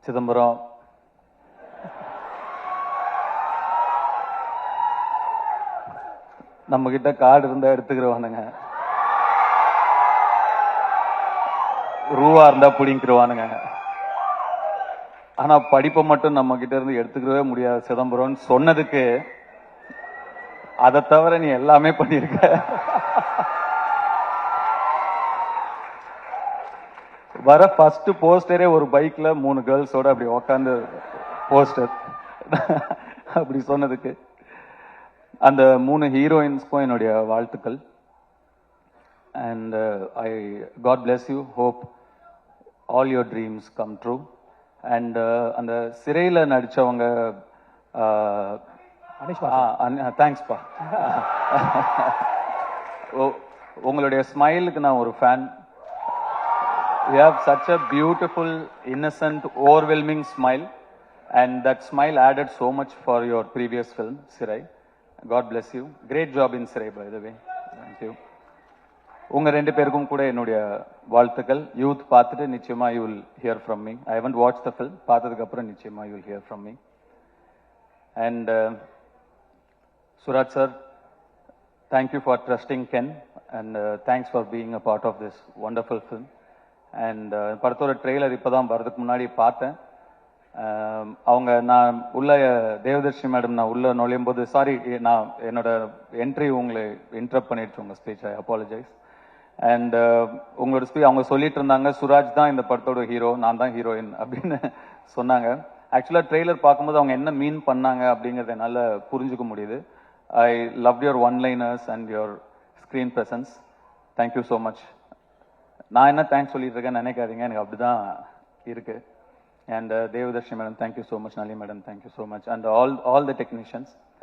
சிதம்பரம், நம்ம கிட்ட கார்டு இருந்தா எடுத்துக்கிறவானுங்க, ரூவா இருந்தா பிடிங்கிருவானுங்க. ஆனா படிப்பை மட்டும் நம்ம கிட்ட இருந்து எடுத்துக்கவே முடியாது சிதம்பரம் சொன்னதுக்கு, அதை தவிர நீ எல்லாமே பண்ணிருக்க. வர ஃபர்ஸ்ட் போஸ்டரே ஒரு பைக்ல 3 கேர்ள்ஸோட அப்படி உக்காந்து போஸ்டர் அப்படி சொன்னதுக்கு, அந்த 3 ஹீரோயின்ஸ்க்கும் என்னுடைய வாழ்த்துக்கள். And I god bless you, hope all your dreams come true. And அந்த சிறையில நடிச்சவங்க, தேங்க்ஸ்பா. உங்களுடைய ஸ்மைலுக்கு நான் ஒரு fan. You have such a beautiful, innocent, overwhelming smile, and that smile added so much for your previous film, Sirai. God bless you. Great job in Sirai, by the way. Thank you. உங்க 2 பேருக்கும் கூட என்னுடைய வாழ்த்துக்கள். Youth பார்த்துட்டு நிச்சயமா you will hear from me. I haven't watched the film. பார்த்ததுக்கு அப்புறம் நிச்சயமா you will hear from me. And Suraj sir, thank you for trusting Ken, and thanks for being a part of this wonderful film. And படத்தோட trailer இப்போதான் வரதுக்கு முன்னாடி பார்த்தேன். அவங்க நான் உள்ள தேவதர்ஷி மேடம் நான் உள்ள நுழையும் போது, சாரி நான் என்னோட என்ட்ரி உங்களை இன்டரப்ட் பண்ணிடுச்சு உங்கள் ஸ்பீச், ஐ அப்பாலஜைஸ். அண்ட் உங்களோட ஸ்பீச் அவங்க சொல்லிட்டு இருந்தாங்க, சுராஜ் தான் இந்த படத்தோட ஹீரோ, நான் தான் ஹீரோயின் அப்படின்னு சொன்னாங்க. ஆக்சுவலாக ட்ரெய்லர் பார்க்கும்போது அவங்க என்ன மீன் பண்ணாங்க அப்படிங்கிறத என்னால் புரிஞ்சுக்க முடியுது. I love your one liners and your screen presence. Thank you so much. நான் என்ன தேங்க்ஸ் சொல்லிட்டு இருக்கேன்னு நினைக்காதீங்க, எனக்கு அப்படிதான் இருக்கு. And Devadarshi madam, thank you so much. Nalini madam, thank you so much. And all the technicians.